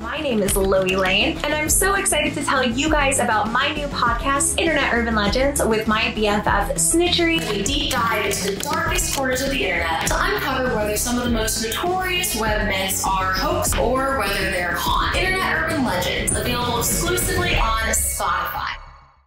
My name is LoeyLane, and I'm so excited to tell you guys about my new podcast, Internet Urban Legends, with my BFF Snitchery. We deep dive into the darkest corners of the internet to uncover whether some of the most notorious web myths are hoax or whether they're con. Internet Urban Legends, available exclusively on Spotify.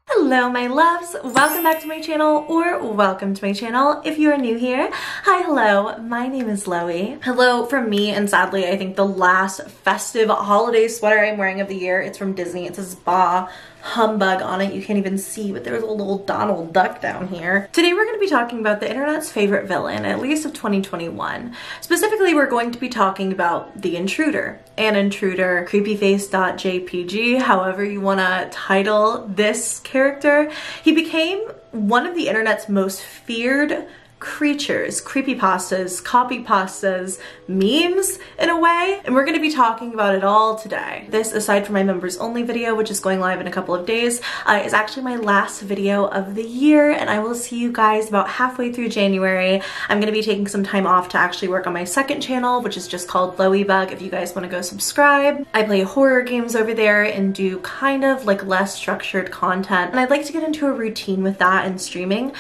Hello my loves, welcome back to my channel, or welcome to my channel if you are new here. Hi, hello, my name is Loey. Hello from me, and sadly I think the last festive holiday sweater I'm wearing of the year. It's from Disney. It says Bah Humbug on it. You can't even see, but there's a little Donald Duck down here. Today we're going to be talking about the internet's favorite villain, at least of 2021. Specifically, we're going to be talking about the Intruder. An Intruder, creepyface.jpg, however you want to title this character. He became one of the internet's most feared creatures, creepypastas, copypastas, memes in a way, and we're going to be talking about it all today. This, aside from my members only video, which is going live in a couple of days, is actually my last video of the year, and I will see you guys about halfway through January. I'm going to be taking some time off to actually work on my second channel, which is just called Loeybug, if you guys want to go subscribe. I play horror games over there and do kind of like less structured content, and I'd like to get into a routine with that and streaming,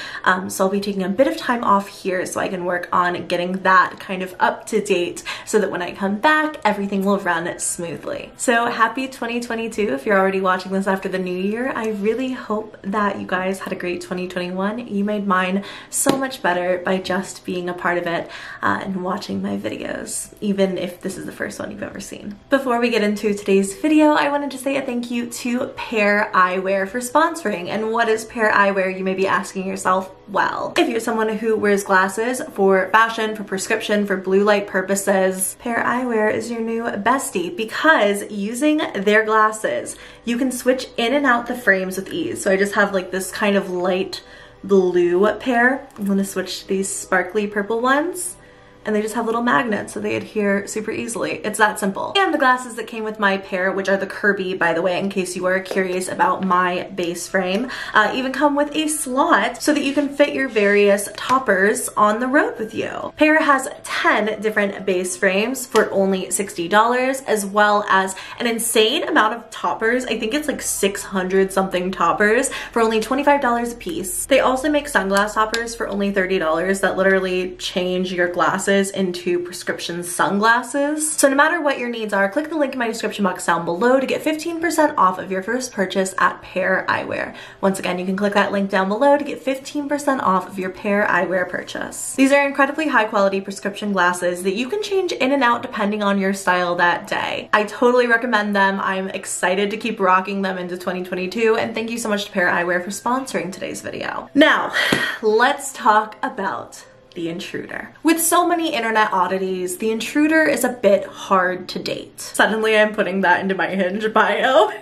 so I'll be taking a bit of time off here so I can work on getting that kind of up to date so that when I come back, everything will run smoothly. So happy 2022 if you're already watching this after the new year. I really hope that you guys had a great 2021. You made mine so much better by just being a part of it and watching my videos, even if this is the first one you've ever seen. Before we get into today's video, I wanted to say a thank you to Pear Eyewear for sponsoring. And what is Pear Eyewear, you may be asking yourself? Well, if you're someone who wears glasses for fashion, for prescription, for blue light purposes, Pear Eyewear is your new bestie, because using their glasses, you can switch in and out the frames with ease. So I just have like this kind of light blue pair. I'm gonna switch to these sparkly purple ones, and they just have little magnets so they adhere super easily. It's that simple. And the glasses that came with my pair, which are the Kirby, by the way, in case you are curious about my base frame, even come with a slot so that you can fit your various toppers on the road with you. Pear has 10 different base frames for only $60, as well as an insane amount of toppers. I think it's like 600 something toppers for only $25 a piece. They also make sunglass toppers for only $30 that literally change your glasses into prescription sunglasses. So no matter what your needs are, click the link in my description box down below to get 15% off of your first purchase at Pear Eyewear. Once again, you can click that link down below to get 15% off of your Pear Eyewear purchase. These are incredibly high quality prescription glasses that you can change in and out depending on your style that day. I totally recommend them. I'm excited to keep rocking them into 2022, and thank you so much to Pear Eyewear for sponsoring today's video. Now, let's talk about the Intruder. With so many internet oddities, the Intruder is a bit hard to date. Suddenly I'm putting that into my Hinge bio.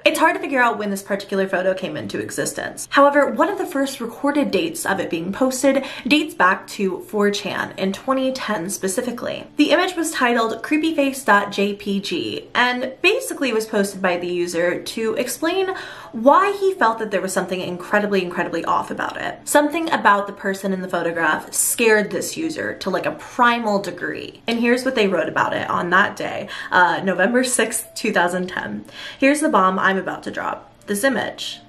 It's hard to figure out when this particular photo came into existence. However, one of the first recorded dates of it being posted dates back to 4chan in 2010 specifically. The image was titled creepyface.jpg and basically was posted by the user to explain why he felt that there was something incredibly off about it. Something about the person in the photograph scared this user to like a primal degree. And here's what they wrote about it on that day, November 6th, 2010. Here's the bomb I'm about to drop. This image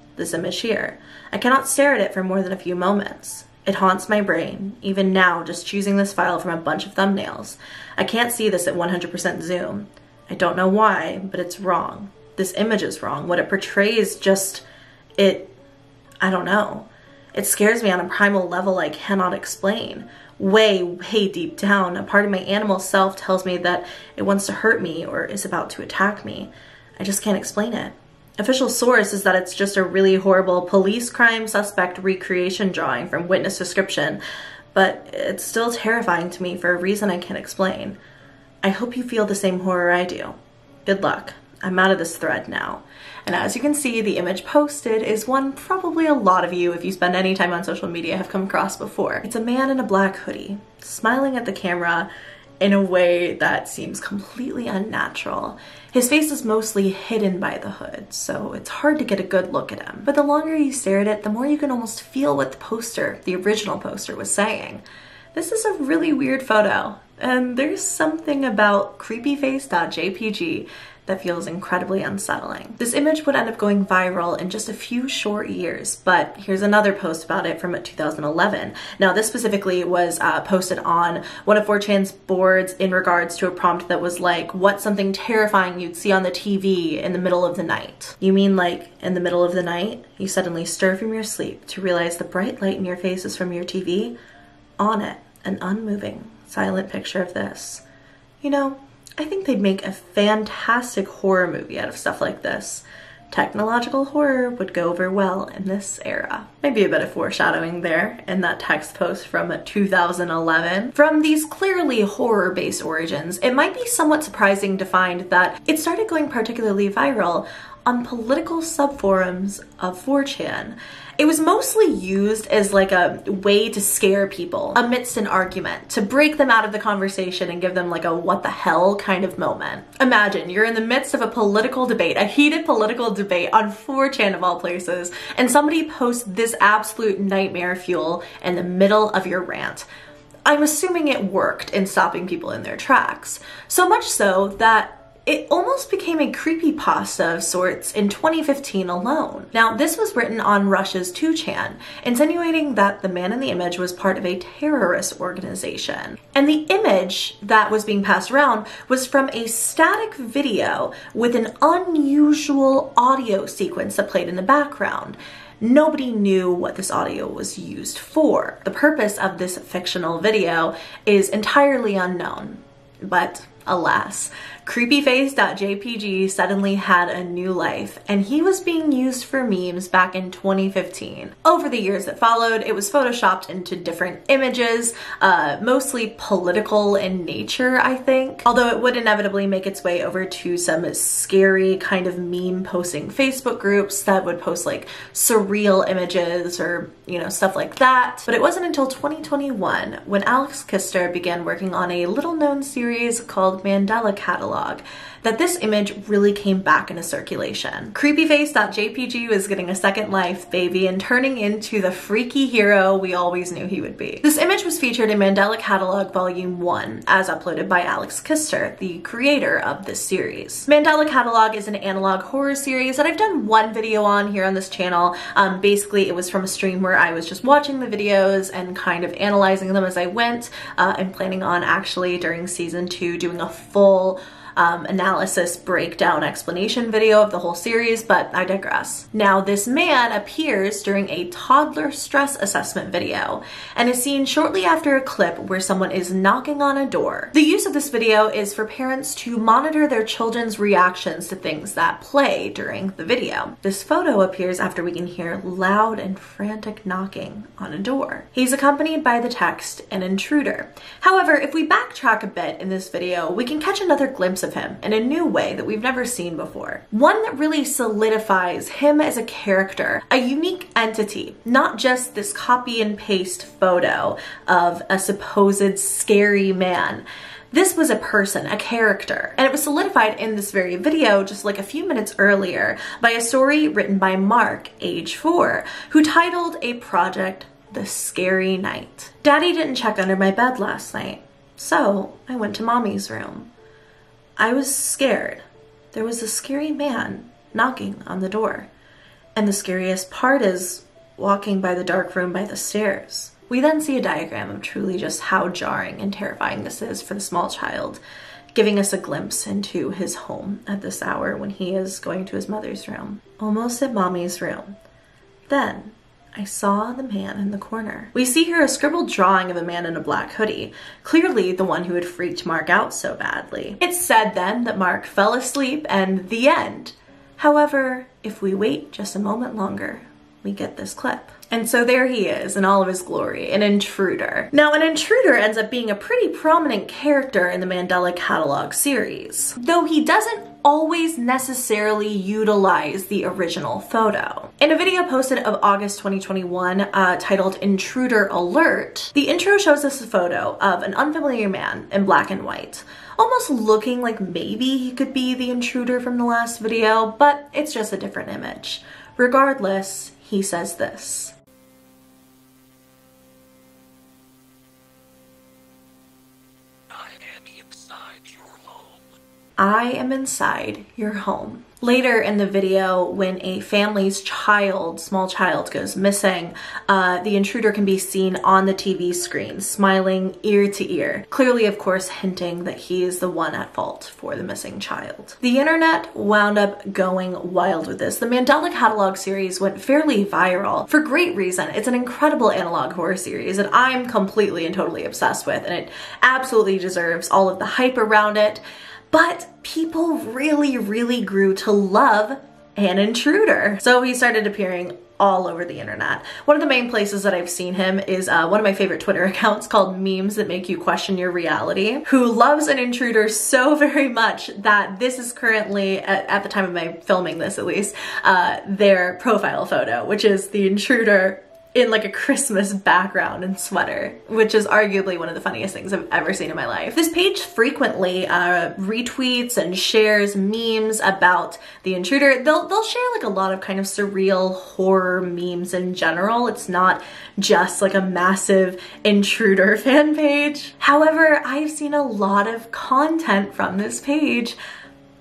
here. I cannot stare at it for more than a few moments. It haunts my brain, even now just choosing this file from a bunch of thumbnails. I can't see this at 100% zoom. I don't know why, but it's wrong. This image is wrong. What it portrays I don't know. It scares me on a primal level I cannot explain. Way deep down, a part of my animal self tells me that it wants to hurt me or is about to attack me. I just can't explain it. Official source is that it's just a really horrible police crime suspect recreation drawing from witness description, but it's still terrifying to me for a reason I can't explain. I hope you feel the same horror I do. Good luck. I'm out of this thread now. And as you can see, the image posted is one probably a lot of you, if you spend any time on social media, have come across before. It's a man in a black hoodie, smiling at the camera in a way that seems completely unnatural. His face is mostly hidden by the hood, so it's hard to get a good look at him. But the longer you stare at it, the more you can almost feel what the original poster was saying. This is a really weird photo. And there's something about creepyface.jpg that feels incredibly unsettling. This image would end up going viral in just a few short years, but here's another post about it from 2011. Now, this specifically was posted on one of 4chan's boards in regards to a prompt that was like, what's something terrifying you'd see on the TV in the middle of the night? You mean like in the middle of the night, you suddenly stir from your sleep to realize the bright light in your face is from your TV? On it, an unmoving, silent picture of this. You know, I think they'd make a fantastic horror movie out of stuff like this. Technological horror would go over well in this era. Maybe a bit of foreshadowing there in that text post from 2011. From these clearly horror-based origins, it might be somewhat surprising to find that it started going particularly viral on political subforums of 4chan. It was mostly used as like a way to scare people amidst an argument, to break them out of the conversation and give them like a what the hell kind of moment. Imagine you're in the midst of a political debate, a heated political debate on 4chan of all places, and somebody posts this absolute nightmare fuel in the middle of your rant. I'm assuming it worked in stopping people in their tracks. So much so that it almost became a creepypasta of sorts in 2015 alone. Now, this was written on Russia's 2chan, insinuating that the man in the image was part of a terrorist organization. And the image that was being passed around was from a static video with an unusual audio sequence that played in the background. Nobody knew what this audio was used for. The purpose of this fictional video is entirely unknown, but alas, creepyface.jpg suddenly had a new life, and he was being used for memes back in 2015. Over the years that followed, it was photoshopped into different images, mostly political in nature, I think. Although it would inevitably make its way over to some scary kind of meme posting Facebook groups that would post like surreal images or, you know, stuff like that. But it wasn't until 2021 when Alex Kister began working on a little known series called Mandela Catalogue that this image really came back into circulation. Creepyface.jpg was getting a second life, baby, and turning into the freaky hero we always knew he would be. This image was featured in Mandela Catalogue Volume 1, as uploaded by Alex Kister, the creator of this series. Mandela Catalogue is an analog horror series that I've done one video on here on this channel. Basically, it was from a stream where I was just watching the videos and kind of analyzing them as I went. I'm planning on actually during season 2 doing a full analysis, breakdown, explanation video of the whole series, but I digress. Now, this man appears during a toddler stress assessment video and is seen shortly after a clip where someone is knocking on a door. The use of this video is for parents to monitor their children's reactions to things that play during the video. This photo appears after we can hear loud and frantic knocking on a door. He's accompanied by the text, "An intruder." However, if we backtrack a bit in this video, we can catch another glimpse of him in a new way that we've never seen before. One that really solidifies him as a character, a unique entity, not just this copy and paste photo of a supposed scary man. This was a person, a character, and it was solidified in this very video just like a few minutes earlier by a story written by Mark, age 4, who titled a project "The Scary Night." Daddy didn't check under my bed last night, so I went to Mommy's room. I was scared. There was a scary man knocking on the door. And the scariest part is walking by the dark room by the stairs. We then see a diagram of truly just how jarring and terrifying this is for the small child, giving us a glimpse into his home at this hour when he is going to his mother's room. Almost at Mommy's room. Then I saw the man in the corner. We see here a scribbled drawing of a man in a black hoodie, clearly the one who had freaked Mark out so badly. It's said then that Mark fell asleep and the end. However, if we wait just a moment longer, we get this clip. And so there he is in all of his glory, an intruder. Now, an intruder ends up being a pretty prominent character in the Mandela Catalogue series, though he doesn't always necessarily utilize the original photo. In a video posted of August 2021 titled "Intruder Alert," the intro shows us a photo of an unfamiliar man in black and white, almost looking like maybe he could be the intruder from the last video, but it's just a different image. Regardless, he says this. I I am inside your home. Later in the video, when a family's small child goes missing, the intruder can be seen on the TV screen, smiling ear to ear. Clearly, of course, hinting that he is the one at fault for the missing child. The internet wound up going wild with this. The Mandela Catalogue series went fairly viral for great reason. It's an incredible analog horror series that I'm completely and totally obsessed with, and it absolutely deserves all of the hype around it. But people really grew to love an intruder. So he started appearing all over the internet. One of the main places that I've seen him is one of my favorite Twitter accounts called Memes That Make You Question Your Reality, who loves an intruder so very much that this is currently, at the time of my filming this at least, their profile photo, which is the intruder in like a Christmas background and sweater, which is arguably one of the funniest things I've ever seen in my life. This page frequently retweets and shares memes about the intruder. They'll share like a lot of kind of surreal horror memes in general. It's not just like a massive intruder fan page. However, I've seen a lot of content from this page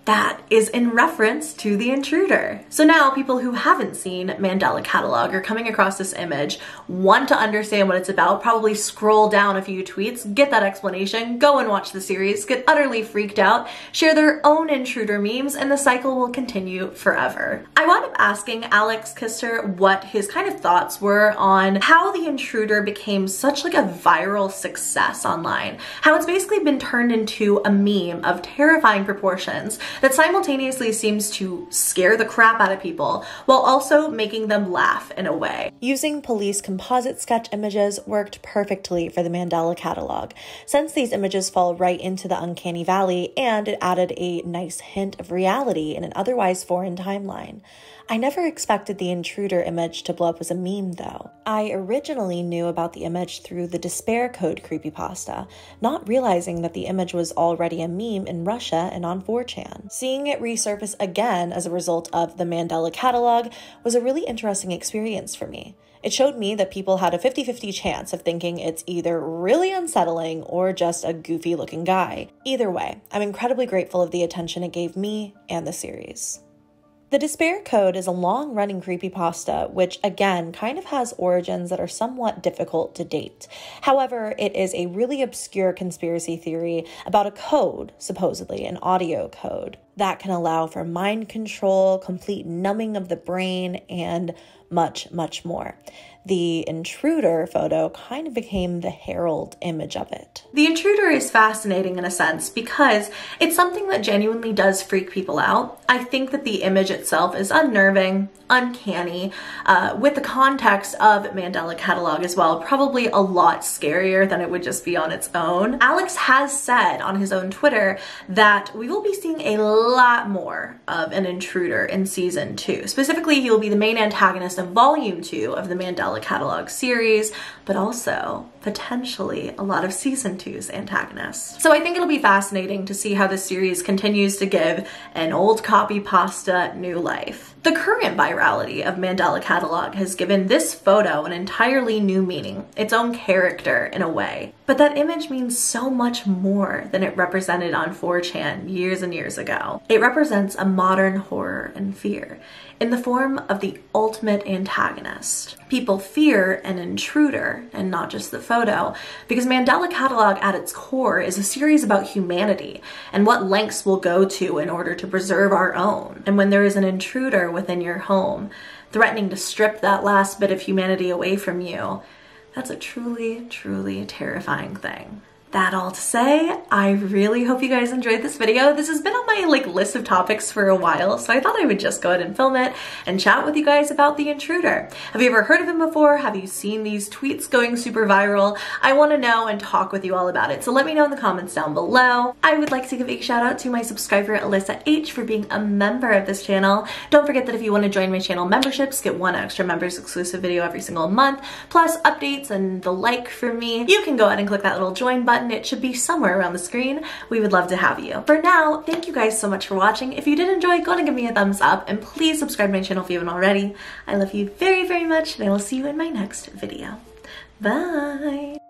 that is in reference to the intruder. So now people who haven't seen Mandela Catalogue are coming across this image, want to understand what it's about, probably scroll down a few tweets, get that explanation, go and watch the series, get utterly freaked out, share their own intruder memes, and the cycle will continue forever. I wound up asking Alex Kister what his kind of thoughts were on how the intruder became such like a viral success online, how it's basically been turned into a meme of terrifying proportions that simultaneously seems to scare the crap out of people while also making them laugh in a way. Using police composite sketch images worked perfectly for the Mandela Catalogue, since these images fall right into the uncanny valley and it added a nice hint of reality in an otherwise foreign timeline. I never expected the intruder image to blow up as a meme though. I originally knew about the image through the Despair Code creepypasta, not realizing that the image was already a meme in Russia and on 4chan. Seeing it resurface again as a result of the Mandela Catalogue was a really interesting experience for me. It showed me that people had a 50-50 chance of thinking it's either really unsettling or just a goofy looking guy. Either way, I'm incredibly grateful of the attention it gave me and the series. The Despair Code is a long-running creepypasta, which again kind of has origins that are somewhat difficult to date. However, it is a really obscure conspiracy theory about a code, supposedly an audio code, that can allow for mind control, complete numbing of the brain, and much more. The intruder photo kind of became the herald image of it. The intruder is fascinating in a sense because it's something that genuinely does freak people out. I think that the image itself is unnerving, uncanny, with the context of Mandela Catalogue as well, probably a lot scarier than it would just be on its own. Alex has said on his own Twitter that we will be seeing a lot more of an intruder in season 2. Specifically, he will be the main antagonist of volume 2 of the Mandela Catalogue series, but also potentially a lot of season 2's antagonists. So I think it'll be fascinating to see how this series continues to give an old copy pasta new life. The current virality of Mandela Catalogue has given this photo an entirely new meaning, its own character in a way. But that image means so much more than it represented on 4chan years and years ago. It represents a modern horror and fear in the form of the ultimate antagonist. People fear an intruder and not just the photo, because Mandela Catalogue at its core is a series about humanity and what lengths we'll go to in order to preserve our own. And when there is an intruder within your home, threatening to strip that last bit of humanity away from you, that's a truly terrifying thing. That all to say, I really hope you guys enjoyed this video. This has been on my list of topics for a while, so I thought I would just go ahead and film it and chat with you guys about the intruder. Have you ever heard of him before? Have you seen these tweets going super viral? I want to know and talk with you all about it, so let me know in the comments down below. I would like to give a shout out to my subscriber Alyssa H for being a member of this channel. Don't forget that if you want to join my channel memberships, get one extra members exclusive video every single month, plus updates and the like from me. You can go ahead and click that little join button. It should be somewhere around the screen. We would love to have you. For now, thank you guys so much for watching. If you did enjoy, go ahead and give me a thumbs up and please subscribe to my channel if you haven't already. I love you very much and I will see you in my next video. Bye!